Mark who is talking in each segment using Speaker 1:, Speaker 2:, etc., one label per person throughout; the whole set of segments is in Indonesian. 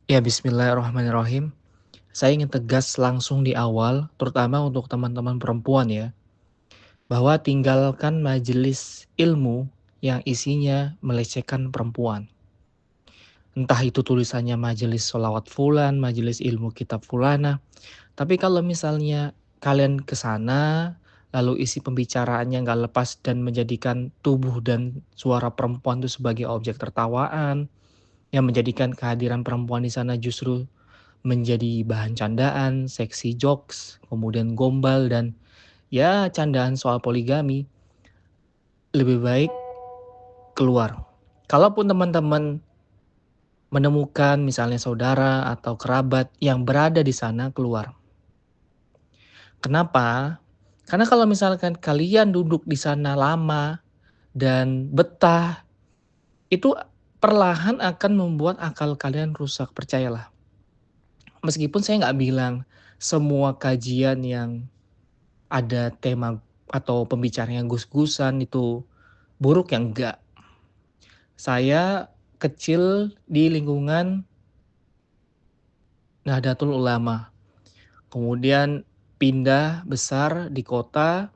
Speaker 1: Ya, bismillahirrahmanirrahim. Saya ingin tegas langsung di awal, terutama untuk teman-teman perempuan ya, bahwa tinggalkan majelis ilmu yang isinya melecehkan perempuan. Entah itu tulisannya majelis sholawat fulan, majelis ilmu kitab fulana. Tapi kalau misalnya kalian ke sana, lalu isi pembicaraannya nggak lepas dan menjadikan tubuh dan suara perempuan itu sebagai objek tertawaan, yang menjadikan kehadiran perempuan di sana justru menjadi bahan candaan, seksi jokes, kemudian gombal dan ya candaan soal poligami, lebih baik keluar. Kalaupun teman-teman menemukan misalnya saudara atau kerabat yang berada di sana, keluar. Kenapa? Karena kalau misalkan kalian duduk di sana lama dan betah, itu perlahan akan membuat akal kalian rusak, percayalah. Meskipun saya nggak bilang semua kajian yang ada tema atau pembicaraan yang gus-gusan itu buruk, ya enggak. Saya kecil di lingkungan Nahdlatul Ulama, kemudian pindah besar di kota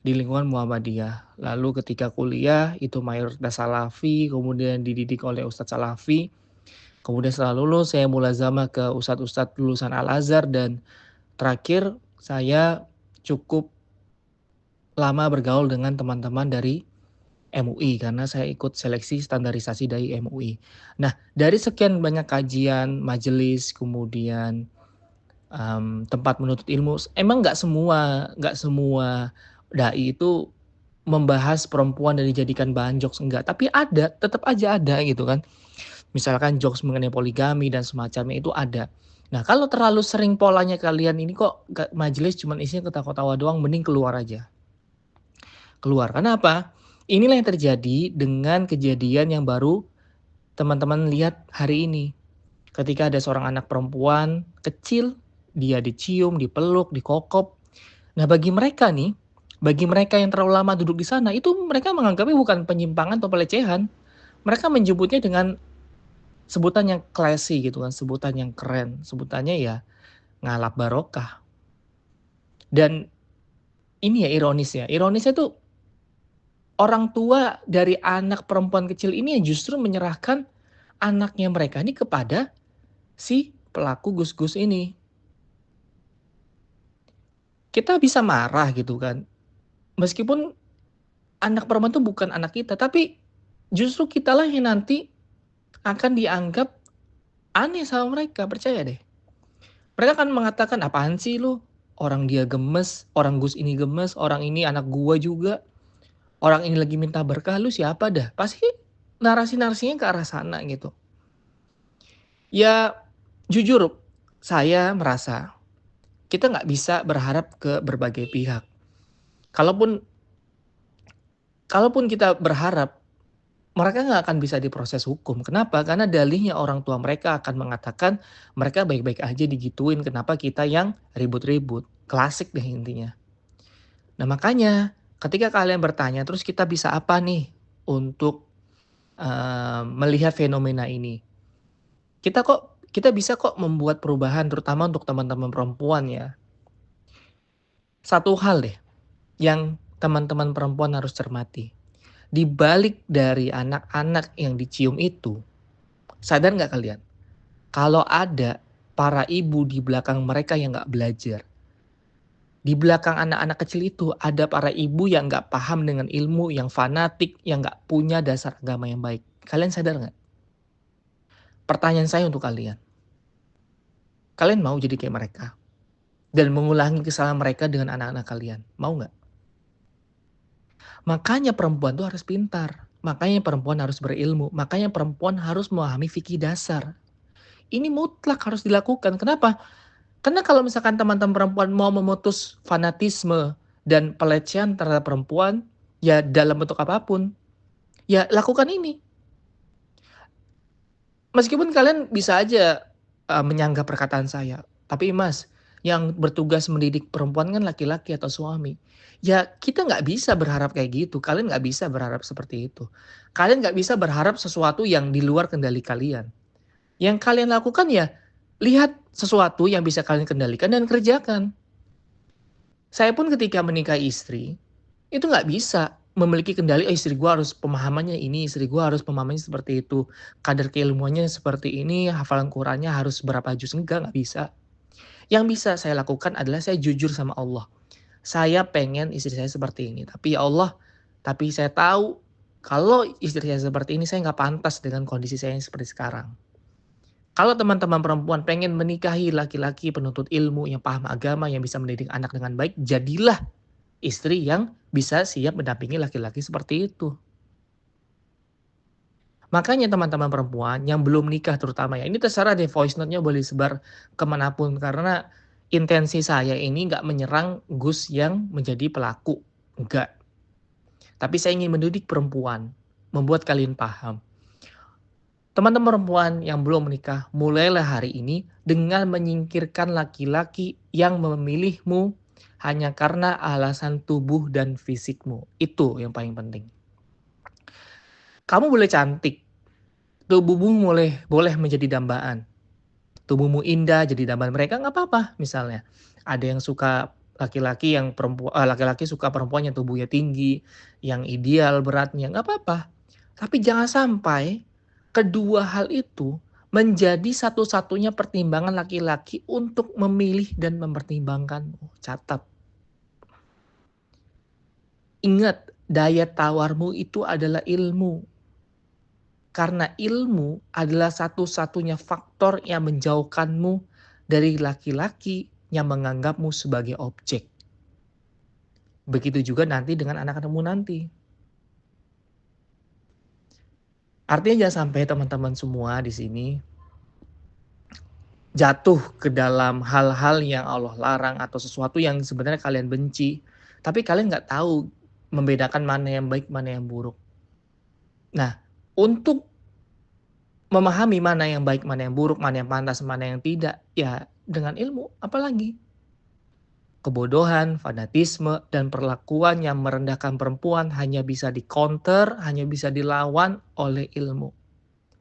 Speaker 1: di lingkungan Muhammadiyah. Lalu ketika kuliah itu mayoritas Salafi, kemudian dididik oleh Ustadz Salafi. Kemudian setelah lulus saya mulazamah ke ustadz-ustadz lulusan Al-Azhar dan terakhir saya cukup lama bergaul dengan teman-teman dari MUI karena saya ikut seleksi standarisasi dari MUI. Nah, dari sekian banyak kajian, majelis, kemudian tempat menuntut ilmu, emang nggak semua dai itu membahas perempuan dan dijadikan bahan jokes, enggak. Tapi ada, tetap aja ada gitu kan. Misalkan jokes mengenai poligami dan semacamnya itu ada. Nah, kalau terlalu sering polanya kalian ini kok majelis cuman isinya ketawa-tawa doang, mending keluar aja. Keluar. Karena apa? Inilah yang terjadi dengan kejadian yang baru teman-teman lihat hari ini. Ketika ada seorang anak perempuan kecil, dia dicium, dipeluk, dikokop. Nah, bagi mereka yang terlalu lama duduk di sana, itu mereka menganggapnya bukan penyimpangan atau pelecehan. Mereka menyebutnya dengan sebutan yang classy gitu kan, sebutan yang keren, sebutannya ya ngalap barokah. Dan ini ya ironisnya. Ironisnya tuh orang tua dari anak perempuan kecil ini yang justru menyerahkan anaknya mereka ini kepada si pelaku gus-gus ini. Kita bisa marah gitu kan. Meskipun anak perempuan itu bukan anak kita, tapi justru kitalah yang nanti akan dianggap aneh sama mereka, percaya deh. Mereka akan mengatakan, apaan sih lu? Orang dia gemes, orang gus ini gemes, orang ini anak gua juga. Orang ini lagi minta berkah, lu siapa dah? Pasti narasi-narasinya ke arah sana gitu. Ya jujur, saya merasa kita nggak bisa berharap ke berbagai pihak. Kalaupun kalaupun kita berharap, mereka nggak akan bisa diproses hukum. Kenapa? Karena dalihnya orang tua mereka akan mengatakan mereka baik-baik aja digituin. Kenapa kita yang ribut-ribut? Klasik deh intinya. Nah makanya ketika kalian bertanya, terus kita bisa apa nih untuk melihat fenomena ini? Kita bisa kok membuat perubahan, terutama untuk teman-teman perempuan ya. Satu hal deh yang teman-teman perempuan harus cermati. Di balik dari anak-anak yang dicium itu, sadar nggak kalian? Kalau ada para ibu di belakang mereka yang nggak belajar. Di belakang anak-anak kecil itu ada para ibu yang nggak paham dengan ilmu, yang fanatik, yang nggak punya dasar agama yang baik. Kalian sadar nggak? Pertanyaan saya untuk kalian. Kalian mau jadi kayak mereka? Dan mengulangi kesalahan mereka dengan anak-anak kalian? Mau nggak? Makanya perempuan tuh harus pintar. Makanya perempuan harus berilmu. Makanya perempuan harus memahami fikih dasar. Ini mutlak harus dilakukan. Kenapa? Karena kalau misalkan teman-teman perempuan mau memutus fanatisme dan pelecehan terhadap perempuan, ya dalam bentuk apapun, ya lakukan ini. Meskipun kalian bisa aja menyanggah perkataan saya, tapi Mas, yang bertugas mendidik perempuan kan laki-laki atau suami. Ya kita nggak bisa berharap kayak gitu, kalian nggak bisa berharap seperti itu. Kalian nggak bisa berharap sesuatu yang di luar kendali kalian. Yang kalian lakukan ya, lihat sesuatu yang bisa kalian kendalikan dan kerjakan. Saya pun ketika menikahi istri, itu nggak bisa memiliki kendali, "Oh, istri gua harus pemahamannya ini, istri gua harus pemahamannya seperti itu, kadar keilmuannya seperti ini, hafalan Qurannya harus berapa juz." Enggak, nggak bisa. Yang bisa saya lakukan adalah saya jujur sama Allah. Saya pengen istri saya seperti ini, tapi ya Allah, tapi saya tahu kalau istri saya seperti ini, saya nggak pantas dengan kondisi saya yang seperti sekarang. Kalau teman-teman perempuan pengen menikahi laki-laki penuntut ilmu yang paham agama, yang bisa mendidik anak dengan baik, jadilah istri yang bisa siap mendampingi laki-laki seperti itu. Makanya teman-teman perempuan yang belum nikah terutama ya, ini terserah deh voice note-nya boleh sebar kemanapun karena intensi saya ini nggak menyerang Gus yang menjadi pelaku, enggak. Tapi saya ingin mendidik perempuan, membuat kalian paham. Teman-teman perempuan yang belum menikah, mulailah hari ini dengan menyingkirkan laki-laki yang memilihmu hanya karena alasan tubuh dan fisikmu. Itu yang paling penting. Kamu boleh cantik, tubuhmu boleh boleh menjadi dambaan. Tubuhmu indah jadi dambaan mereka nggak apa-apa misalnya. Ada yang suka laki-laki suka perempuan yang tubuhnya tinggi, yang ideal beratnya, nggak apa-apa. Tapi jangan sampai kedua hal itu menjadi satu-satunya pertimbangan laki-laki untuk memilih dan mempertimbangkanmu. Catat. Ingat, daya tawarmu itu adalah ilmu. Karena ilmu adalah satu-satunya faktor yang menjauhkanmu dari laki-laki yang menganggapmu sebagai objek. Begitu juga nanti dengan anak-anakmu nanti. Artinya jangan sampai teman-teman semua di sini jatuh ke dalam hal-hal yang Allah larang atau sesuatu yang sebenarnya kalian benci, tapi kalian nggak tahu membedakan mana yang baik, mana yang buruk. Nah, untuk memahami mana yang baik, mana yang buruk, mana yang pantas, mana yang tidak, ya dengan ilmu, apalagi kebodohan, fanatisme, dan perlakuan yang merendahkan perempuan hanya bisa di-counter, hanya bisa dilawan oleh ilmu.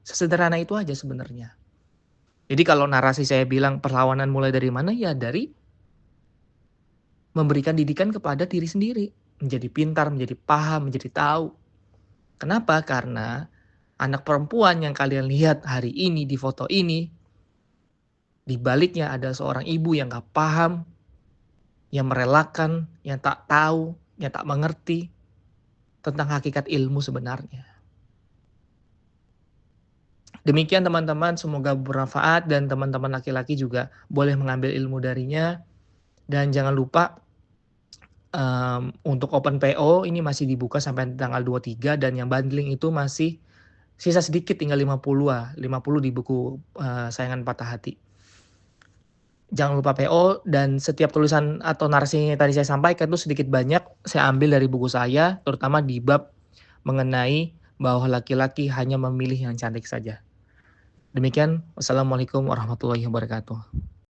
Speaker 1: Sesederhana itu aja sebenarnya. Jadi kalau narasi saya bilang perlawanan mulai dari mana, ya dari memberikan didikan kepada diri sendiri. Menjadi pintar, menjadi paham, menjadi tahu. Kenapa? Karena anak perempuan yang kalian lihat hari ini di foto ini, di baliknya ada seorang ibu yang gak paham, yang merelakan, yang tak tahu, yang tak mengerti tentang hakikat ilmu sebenarnya. Demikian teman-teman, semoga bermanfaat dan teman-teman laki-laki juga boleh mengambil ilmu darinya. Dan jangan lupa untuk open PO ini masih dibuka sampai tanggal 23 dan yang bundling itu masih sisa sedikit tinggal 50 di buku Sayangan Patah Hati. Jangan lupa PO dan setiap tulisan atau narasi yang tadi saya sampaikan itu sedikit banyak saya ambil dari buku saya, terutama di bab mengenai bahwa laki-laki hanya memilih yang cantik saja. Demikian, wassalamualaikum warahmatullahi wabarakatuh.